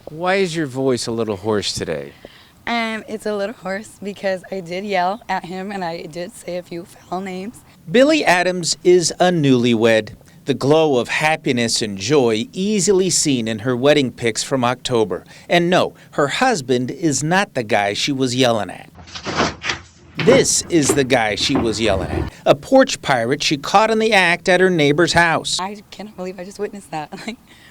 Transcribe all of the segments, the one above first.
Why is your voice a little hoarse today? It's a little hoarse because I did yell at him and I did say a few foul names. Billy Adams is a newlywed. The glow of happiness and joy easily seen in her wedding pics from October. And no, her husband is not the guy she was yelling at. This is the guy she was yelling at, a porch pirate she caught in the act at her neighbor's house. I cannot believe I just witnessed that,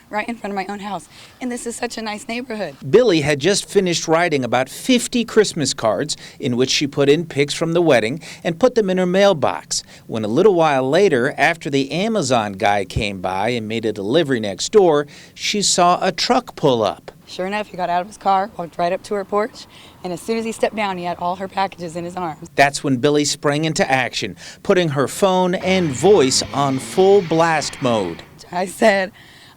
right in front of my own house. And this is such a nice neighborhood. Billy had just finished writing about 50 Christmas cards in which she put in pics from the wedding and put them in her mailbox. When a little while later, after the Amazon guy came by and made a delivery next door, she saw a truck pull up. Sure enough, he got out of his car, walked right up to her porch, and as soon as he stepped down, he had all her packages in his arms. That's when Billy sprang into action, putting her phone and voice on full blast mode. I said,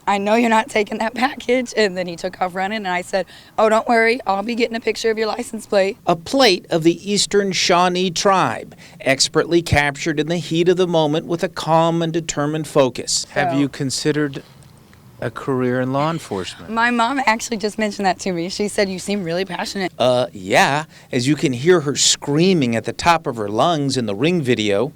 I know you're not taking that package. And then he took off running, and I said, oh, don't worry, I'll be getting a picture of your license plate. A plate of the Eastern Shawnee tribe, expertly captured in the heat of the moment with a calm and determined focus. Have you considered a career in law enforcement? My mom actually just mentioned that to me. She said, you seem really passionate. Yeah, as you can hear her screaming at the top of her lungs in the Ring video.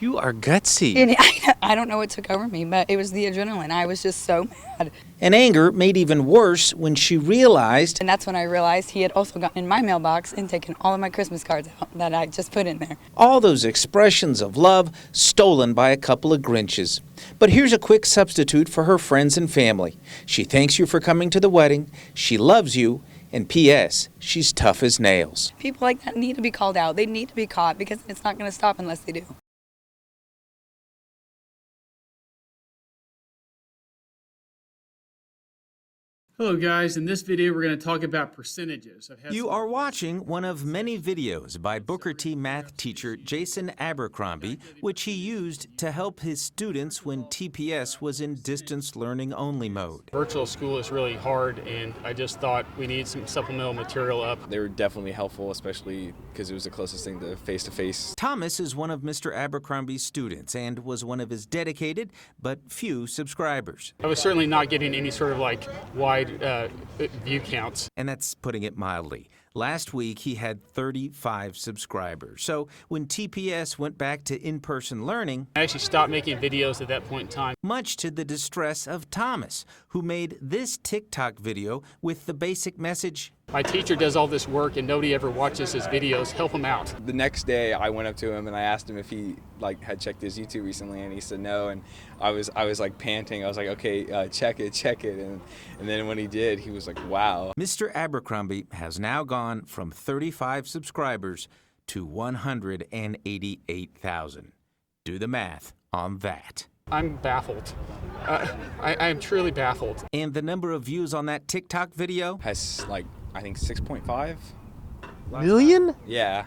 You are gutsy. And I don't know what took over me, but it was the adrenaline. I was just so mad. And anger made even worse when she realized... And that's when I realized he had also gotten in my mailbox and taken all of my Christmas cards out that I just put in there. All those expressions of love stolen by a couple of Grinches. But here's a quick substitute for her friends and family. She thanks you for coming to the wedding. She loves you. And P.S., she's tough as nails. People like that need to be called out. They need to be caught because it's not going to stop unless they do. Hello guys, in this video we're going to talk about percentages. You are watching one of many videos by Booker T math teacher Jason Abercrombie, which he used to help his students when TPS was in distance learning only mode. Virtual school is really hard, and I just thought we need some supplemental material up. They were definitely helpful, especially because it was the closest thing to face-to-face. Thomas is one of Mr. Abercrombie's students and was one of his dedicated but few subscribers. I was certainly not getting any sort of wide view counts. And that's putting it mildly. Last week, he had 35 subscribers. So when TPS went back to in-person learning, I actually stopped making videos at that point in time. Much to the distress of Thomas, who made this TikTok video with the basic message, my teacher does all this work and nobody ever watches his videos. Help him out. The next day, I went up to him and I asked him if he had checked his YouTube recently, and he said no. And I was panting. I was like, okay, check it. And then when he did, he was like, wow. Mr. Abercrombie has now gone from 35 subscribers to 188,000. Do the math on that. I'm baffled. I'm truly baffled. And the number of views on that TikTok video has I think 6.5 million? Yeah.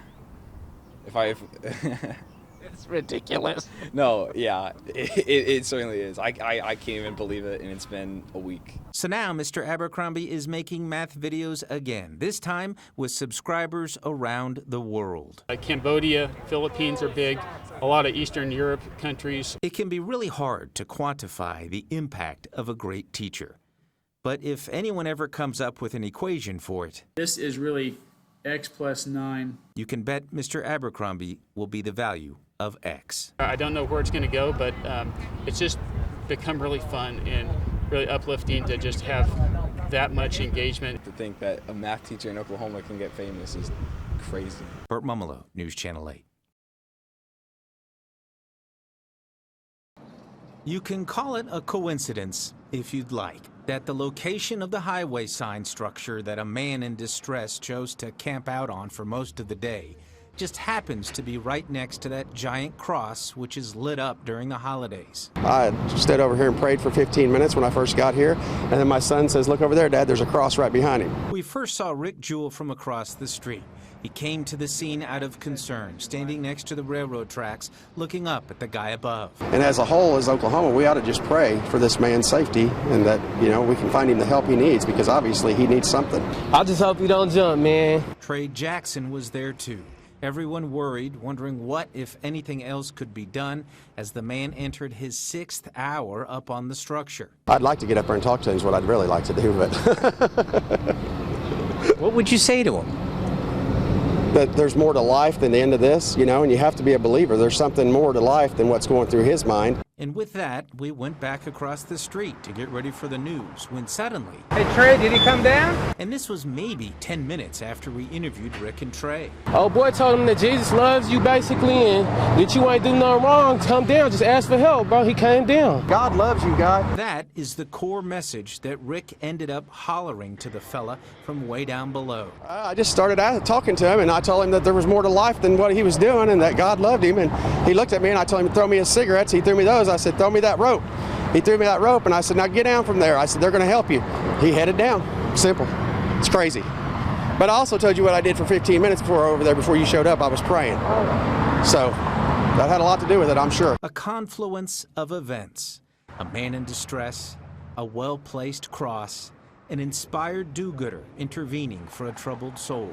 It's ridiculous. No, yeah, it certainly is. I can't even believe it, and it's been a week. So now Mr. Abercrombie is making math videos again, this time with subscribers around the world. Cambodia, Philippines are big, a lot of Eastern Europe countries. It can be really hard to quantify the impact of a great teacher. But if anyone ever comes up with an equation for it, this is really X plus 9. You can bet Mr. Abercrombie will be the value of X. I don't know where it's going to go, but it's just become really fun and really uplifting to just have that much engagement. To think that a math teacher in Oklahoma can get famous is crazy. Burt Mummolo, News Channel 8. You can call it a coincidence, if you'd like, that the location of the highway sign structure that a man in distress chose to camp out on for most of the day just happens to be right next to that giant cross which is lit up during the holidays. I stood over here and prayed for 15 minutes when I first got here, and then my son says, look over there, Dad, there's a cross right behind him. We first saw Rick Jewell from across the street. He came to the scene out of concern, standing next to the railroad tracks, looking up at the guy above. And as a whole, as Oklahoma, we ought to just pray for this man's safety and that, we can find him the help he needs, because obviously he needs something. I just hope you don't jump, man. Trey Jackson was there too. Everyone worried, wondering what, if anything else, could be done as the man entered his 6th hour up on the structure. I'd like to get up there and talk to him is what I'd really like to do, but What would you say to him? that there's more to life than the end of this, you know, and you have to be a believer. There's something more to life than what's going through his mind. And with that, we went back across the street to get ready for the news when suddenly... Hey Trey, did he come down? And this was maybe 10 minutes after we interviewed Rick and Trey. Oh boy told him that Jesus loves you basically and that you ain't do nothing wrong. Come down, just ask for help, bro. He came down. God loves you, God. That is the core message that Rick ended up hollering to the fella from way down below. I just started out talking to him, and I told him that there was more to life than what he was doing and that God loved him. And he looked at me, and I told him to throw me his cigarettes. He threw me those. I said, throw me that rope. He threw me that rope, and I said, now get down from there. I said, they're going to help you. He headed down. Simple. It's crazy. But I also told you what I did for 15 minutes before you showed up. I was praying. So that had a lot to do with it, I'm sure. A confluence of events. A man in distress, a well-placed cross, an inspired do-gooder intervening for a troubled soul,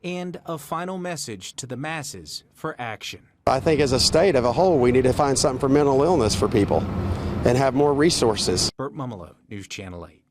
and a final message to the masses for action. I think as a state of a whole, we need to find something for mental illness for people and have more resources. Burt Mummolo, News Channel 8.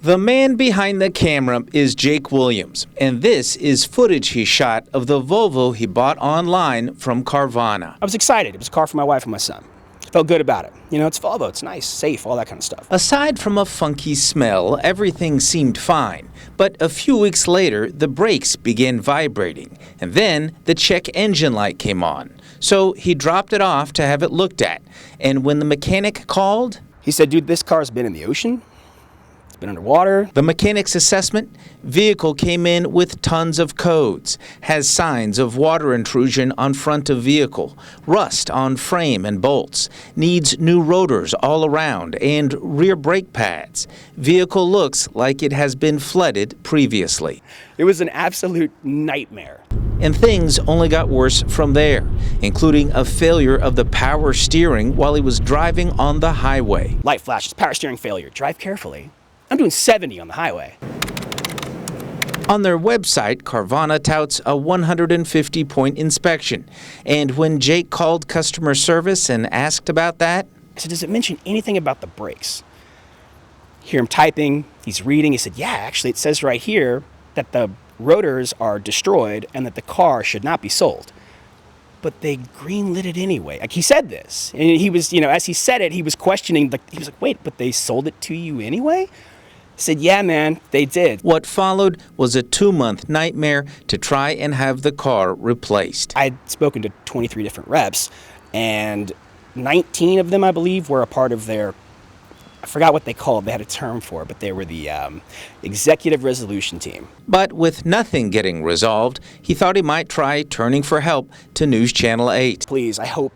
The man behind the camera is Jake Williams, and this is footage he shot of the Volvo he bought online from Carvana. I was excited. It was a car for my wife and my son. Felt good about it. You know, it's Volvo, it's nice, safe, all that kind of stuff. Aside from a funky smell, everything seemed fine. But a few weeks later, the brakes began vibrating, and then the check engine light came on. So he dropped it off to have it looked at. And when the mechanic called... He said, dude, this car's been in the ocean. It's been underwater. The mechanic's assessment? Vehicle came in with tons of codes. Has signs of water intrusion on front of vehicle. Rust on frame and bolts. Needs new rotors all around and rear brake pads. Vehicle looks like it has been flooded previously. It was an absolute nightmare. And things only got worse from there, including a failure of the power steering while he was driving on the highway. Light flashes, power steering failure. Drive carefully. I'm doing 70 on the highway. On their website, Carvana touts a 150-point inspection. And when Jake called customer service and asked about that... I said, does it mention anything about the brakes? Hear him typing, he's reading. He said, yeah, actually, it says right here that the rotors are destroyed and that the car should not be sold. But they green-lit it anyway. Like, he said this. And he was, you know, as he said it, he was questioning. He was like, wait, but they sold it to you anyway? I said, yeah, man, they did. What followed was a 2-month nightmare to try and have the car replaced. I'd spoken to 23 different reps, and 19 of them, I believe, were a part of their, I forgot what they called, they had a term for it, but they were the executive resolution team. But with nothing getting resolved, he thought he might try turning for help to News Channel 8. Please, I hope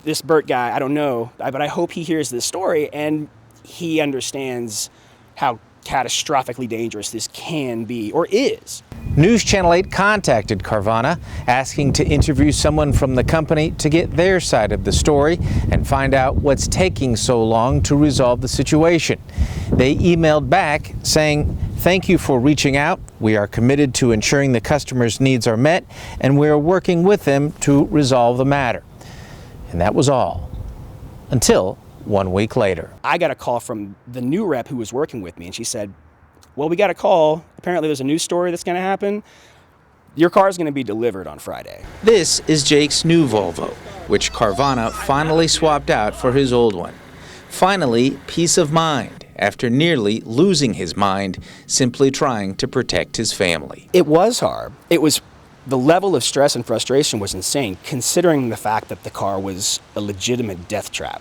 this Burt guy, I don't know, but I hope he hears this story and he understands how catastrophically dangerous this can be, or is. News Channel 8 contacted Carvana, asking to interview someone from the company to get their side of the story and find out what's taking so long to resolve the situation. They emailed back saying, thank you for reaching out. We are committed to ensuring the customer's needs are met, and we are working with them to resolve the matter. And that was all. Until 1 week later. I got a call from the new rep who was working with me, and she said, well, we got a call. Apparently there's a news story that's going to happen. Your car is going to be delivered on Friday. This is Jake's new Volvo, which Carvana finally swapped out for his old one. Finally, peace of mind after nearly losing his mind simply trying to protect his family. It was hard. The level of stress and frustration was insane, considering the fact that the car was a legitimate death trap.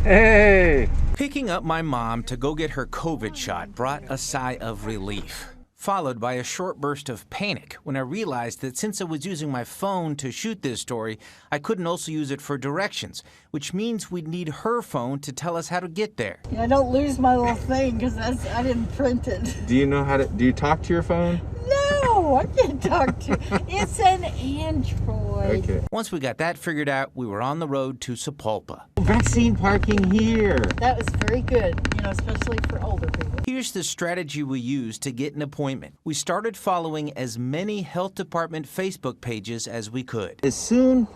Hey! Picking up my mom to go get her COVID shot brought a sigh of relief, followed by a short burst of panic when I realized that since I was using my phone to shoot this story, I couldn't also use it for directions, which means we'd need her phone to tell us how to get there. I don't lose my little thing because I didn't print it. Do you know how to, do you talk to your phone? No! No, I can't talk to. It's an Android. Okay. Once we got that figured out, we were on the road to Sapulpa. Vaccine parking here. That was very good, especially for older people. Here's the strategy we used to get an appointment. We started following as many health department Facebook pages as we could. As soon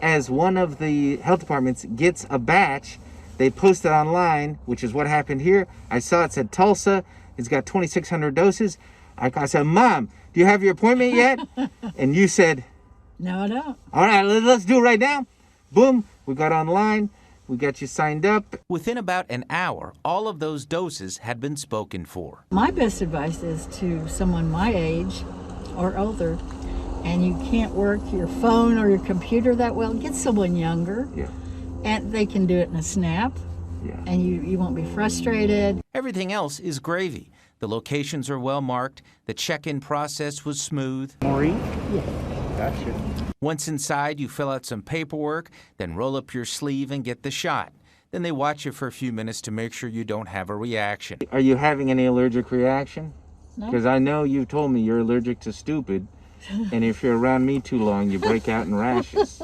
as one of the health departments gets a batch, they post it online, which is what happened here. I saw it said Tulsa. It's got 2,600 doses. I said, Mom, do you have your appointment yet? And you said, No, I don't. all right, let's do it right now. Boom, we got online. We got you signed up. Within about an hour, all of those doses had been spoken for. My best advice is to someone my age or older, and you can't work your phone or your computer that well, get someone younger. Yeah. And they can do it in a snap. Yeah. And you won't be frustrated. Everything else is gravy. The locations are well marked. The check-in process was smooth. Maureen? Yeah. Gotcha. Once inside, you fill out some paperwork, then roll up your sleeve and get the shot. Then they watch you for a few minutes to make sure you don't have a reaction. Are you having any allergic reaction? No. Because I know you've told me you're allergic to stupid, and if you're around me too long, you break out in rashes.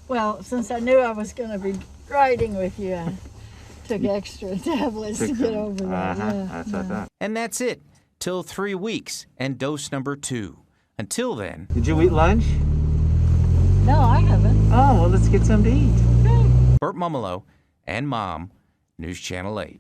Well, since I knew I was going to be riding with you, I took extra tablets to get over that. Yeah, That's what I thought. And that's it, till 3 weeks and dose number 2. Until then, Did you eat lunch? No, I haven't. Oh, well, let's get some to eat. Burt Mummolo and Mom, News Channel 8.